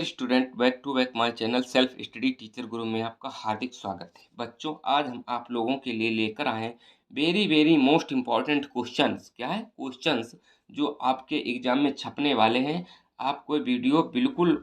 Dear student, back to back my channel self study teacher Guru में आपका हार्दिक स्वागत है। बच्चों, आज हम आप लोगों के लिए लेकर आए हैं very very most important questions. क्या है? क्वेश्चंस जो आपके एग्जाम में छपने वाले हैं। आपको वीडियो बिल्कुल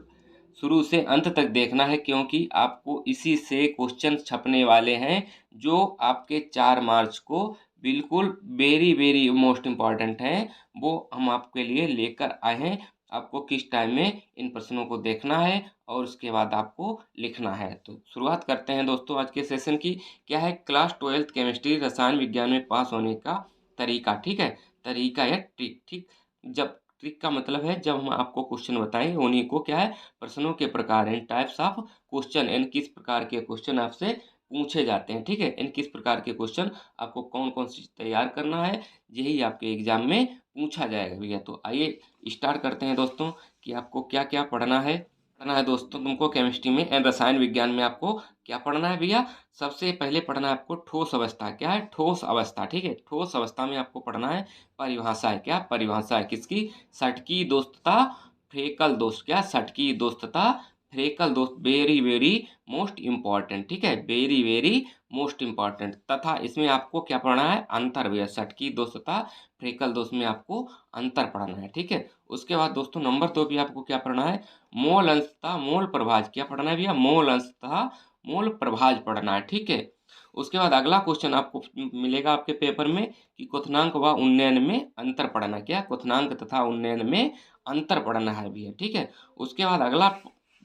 शुरू से अंत तक देखना है, क्योंकि आपको इसी से क्वेश्चन छपने वाले हैं जो आपके 4 मार्च को बिल्कुल वेरी वेरी मोस्ट इम्पॉर्टेंट हैं। वो हम आपके लिए लेकर आए हैं। आपको किस टाइम में इन प्रश्नों को देखना है और उसके बाद आपको लिखना है। तो शुरुआत करते हैं दोस्तों आज के सेशन की। क्या है? क्लास 12th केमिस्ट्री रसायन विज्ञान में पास होने का तरीका। ठीक है, तरीका या ट्रिक। ठीक, जब ट्रिक का मतलब है जब हम आपको क्वेश्चन बताएं, उन्हीं को क्या है, प्रश्नों के प्रकार एंड टाइप्स ऑफ क्वेश्चन, इन किस प्रकार के क्वेश्चन आपसे पूछे जाते हैं। ठीक है, इन किस प्रकार के क्वेश्चन आपको कौन कौन सी तैयार करना है, यही आपके एग्जाम में पूछा जाएगा भैया। तो आइए स्टार्ट करते हैं दोस्तों कि आपको क्या क्या पढ़ना है। दोस्तों तुमको केमिस्ट्री में एंड रसायन विज्ञान में आपको क्या पढ़ना है भैया? सबसे पहले पढ़ना है आपको ठोस अवस्था। क्या है? ठोस अवस्था। ठीक है, ठोस अवस्था में आपको पढ़ना है परिभाषा है। क्या परिभाषा है? किसकी? सटकी दोस्तता फ्रेकल दोस्त। क्या? सटकी दोस्तता फ्रेकल दोस्त। Very very most important. ठीक है, वेरी वेरी मोस्ट इम्पॉर्टेंट। तथा इसमें आपको क्या पढ़ना है? अंतर भैया। सटकी दोस्तता फ्रेकल दोस्त में आपको अंतर पढ़ना है। ठीक है, उसके बाद दोस्तों नंबर 2 पे आपको क्या पढ़ना है? मोल अंश तथा मोल प्रभाज। क्या पढ़ना है भैया? मोल अंश तथा मोल प्रभाज पढ़ना है। ठीक है, उसके बाद अगला क्वेश्चन आपको मिलेगा आपके पेपर में कि क्वथनांक व उन्नयन में अंतर पढ़ना। क्या? क्वथनांक तथा उन्नयन में अंतर पढ़ना है भैया। ठीक है, उसके बाद अगला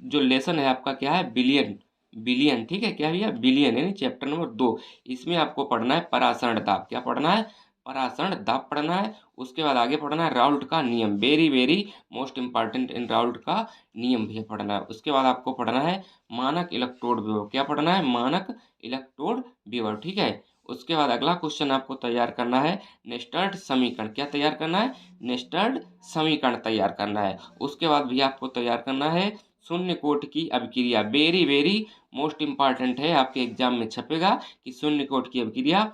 जो लेसन है आपका क्या है? बिलियन। बिलियन। ठीक है, क्या भैया? बिलियन यानी चैप्टर नंबर 2। इसमें आपको पढ़ना है परासरण दाब। क्या पढ़ना है? परासरण दाब पढ़ना है। उसके बाद आगे पढ़ना है राउल्ट का नियम। Very very most important in Raoult का नियम भी पढ़ना है। उसके बाद आपको पढ़ना है मानक इलेक्ट्रोड विभव। क्या पढ़ना है? मानक इलेक्ट्रोड विभव। ठीक है, उसके बाद अगला क्वेश्चन आपको तैयार करना है नेस्टर्ड समीकरण। क्या तैयार करना है? नेस्टर्ड समीकरण तैयार करना है। उसके बाद भी आपको तैयार करना है शून्य कोट की अभिक्रिया। वेरी वेरी मोस्ट इंपॉर्टेंट है, आपके एग्जाम में छपेगा कि शून्य कोट की अभिक्रिया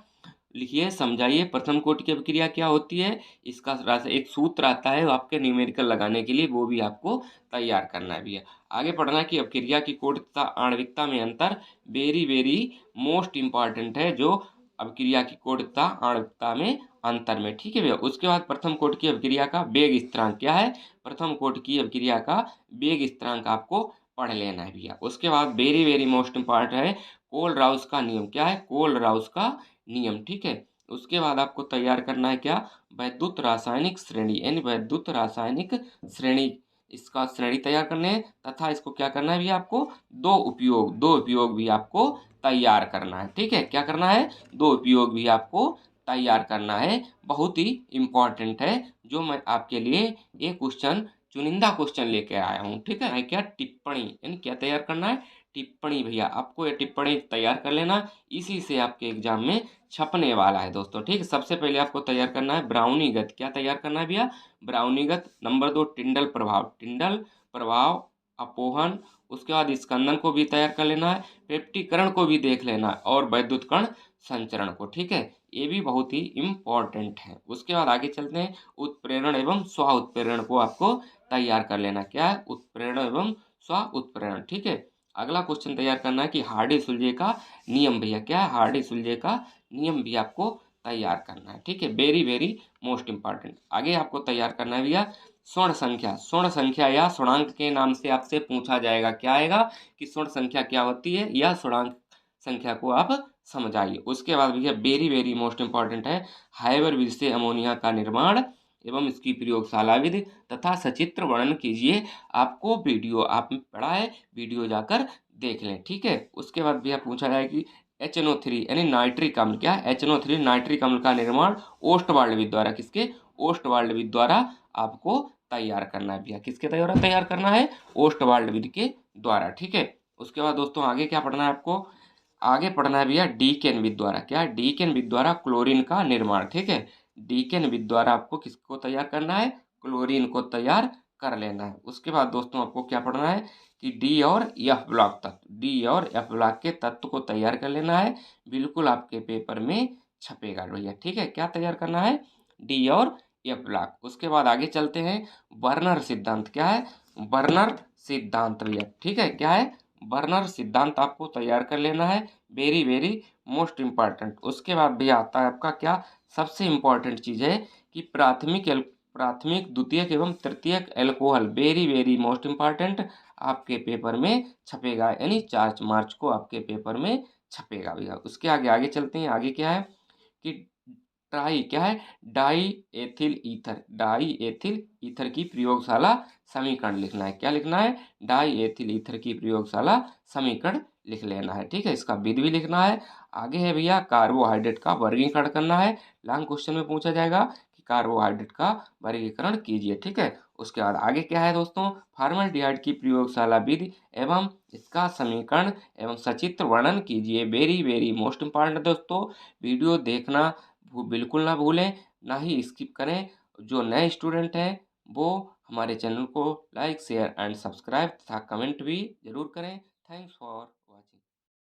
लिखिए, समझाइए प्रथम कोटि की अभिक्रिया क्या होती है। इसका एक सूत्र आता है आपके न्यूमेरिकल लगाने के लिए, वो भी आपको तैयार करना है भैया। आगे पढ़ना कि अभिक्रिया की कोटि तथा आणविकता में अंतर। वेरी वेरी मोस्ट इंपॉर्टेंट है जो अभिक्रिया की कोटि तथा आणविकता में अंतर में। ठीक है भैया, उसके बाद प्रथम कोटि की अभिक्रिया का वेग स्थिरांक। क्या है? प्रथम कोटि की अभिक्रिया का वेग स्थिरांक आपको पढ़ लेना है भैया। उसके बाद वेरी वेरी मोस्ट इंपॉर्टेंट है कोल राउस का नियम। क्या है? कोल राउस का नियम। ठीक है, उसके बाद आपको तैयार करना है क्या? वैद्युत रासायनिक श्रेणी यानी वैद्युत रासायनिक श्रेणी। इसका श्रेणी तैयार करने हैं तथा इसको क्या करना है भी आपको? दो उपयोग भी आपको तैयार करना है। ठीक है, क्या करना है? दो उपयोग भी आपको तैयार करना है। बहुत ही इम्पोर्टेंट है, जो मैं आपके लिए एक क्वेश्चन चुनिंदा क्वेश्चन लेके आया हूँ। ठीक है, क्या? टिप्पणी यानी क्या तैयार करना है? टिप्पणी भैया। आपको ये टिप्पणी तैयार कर लेना, इसी से आपके एग्जाम में छपने वाला है दोस्तों। ठीक है, सबसे पहले आपको तैयार करना है ब्राउनीगत। क्या तैयार करना है भैया? ब्राउनीगत। नंबर 2 टिंडल प्रभाव। टिंडल प्रभाव अपोहन। उसके बाद स्कंदन को भी तैयार कर लेना है, पेप्टीकरण को भी देख लेना है, और वैद्युत कण संचरण को। ठीक है, ये भी बहुत ही इम्पोर्टेंट है। उसके बाद आगे चलते हैं उत्प्रेरण एवं स्व उत्प्रेरण को आपको तैयार कर लेना। क्या है? उत्प्रेरण एवं स्व उत्प्रेरण। ठीक है, अगला क्वेश्चन तैयार करना है कि हार्डी सुलजे का नियम भैया। क्या है? हार्डी सुलजे का नियम भी आपको तैयार करना है। ठीक है, वेरी वेरी मोस्ट इंपॉर्टेंट। आगे आपको तैयार करना है भैया स्वर्ण संख्या। स्वर्ण संख्या या स्वर्णांक के नाम से आपसे पूछा जाएगा। क्या आएगा कि स्वर्ण संख्या क्या होती है, या स्वर्णांक संख्या को आप समझाइए। उसके बाद भैया वेरी वेरी मोस्ट इंपॉर्टेंट है हाइबर विधि से अमोनिया का निर्माण एवं इसकी प्रयोगशाला विधि तथा सचित्र वर्णन कीजिए। आपको वीडियो आपने पढ़ा है, वीडियो जाकर देख लें। ठीक है, उसके बाद भैया पूछा जाए कि HNO3 यानी नाइट्रिक अम्ल। क्या? HNO3 नाइट्रिक अम्ल का निर्माण ओस्टवाल्ड विधि द्वारा। किसके? ओस्टवाल्ड विधि द्वारा आपको तैयार करना है भैया। किसके द्वारा तैयार करना है? ओस्टवाल्ड विधि के द्वारा। ठीक है, उसके बाद दोस्तों आगे क्या पढ़ना है आपको? आगे पढ़ना है भैया डीकेन विधि द्वारा। क्या? डीकेन विधि द्वारा क्लोरीन का निर्माण। ठीक है, डीकेन विधि द्वारा आपको किसको तैयार करना है? क्लोरीन को तैयार कर लेना है। उसके बाद दोस्तों आपको क्या पढ़ना है कि डी और एफ ब्लॉक तत्व। डी और एफ ब्लॉक के तत्व को तैयार कर लेना है, बिल्कुल आपके पेपर में छपेगा भैया। ठीक है, क्या तैयार करना है? डी और एफ ब्लॉक। उसके बाद आगे चलते हैं बर्नर सिद्धांत। क्या है? बर्नर सिद्धांत लिया। ठीक है, क्या है? बर्नर सिद्धांत आपको तैयार कर लेना है, वेरी वेरी मोस्ट इम्पॉर्टेंट। उसके बाद भैया आता है आपका क्या, सबसे इम्पॉर्टेंट चीज़ है कि प्राथमिक, द्वितीयक एवं तृतीयक alcohol, very very most important, आपके पेपर में छपेगा, यानी 4 मार्च को आपके पेपर में छपेगा भैया। उसके आगे आगे चलते हैं, आगे क्या है कि ट्राई क्या है, die ethyl ether, die ethyl ether की प्रयोगशाला समीकरण लिखना है। क्या लिखना है? डाई एथिल ईथर की प्रयोगशाला समीकरण लिख लेना है। ठीक है, इसका विधि भी लिखना है। आगे है भैया कार्बोहाइड्रेट का वर्गीकरण करना है। लॉन्ग क्वेश्चन में पूछा जाएगा कि कार्बोहाइड्रेट का वर्गीकरण कीजिए। ठीक है, उसके बाद आगे क्या है दोस्तों, फॉर्मल्डिहाइड की प्रयोगशाला विधि एवं इसका समीकरण एवं सचित्र वर्णन कीजिए। वेरी वेरी मोस्ट इम्पॉर्टेंट दोस्तों, वीडियो देखना बिल्कुल ना भूलें, ना ही स्किप करें। जो नए स्टूडेंट हैं वो हमारे चैनल को लाइक शेयर एंड सब्सक्राइब तथा कमेंट भी ज़रूर करें। Thanks for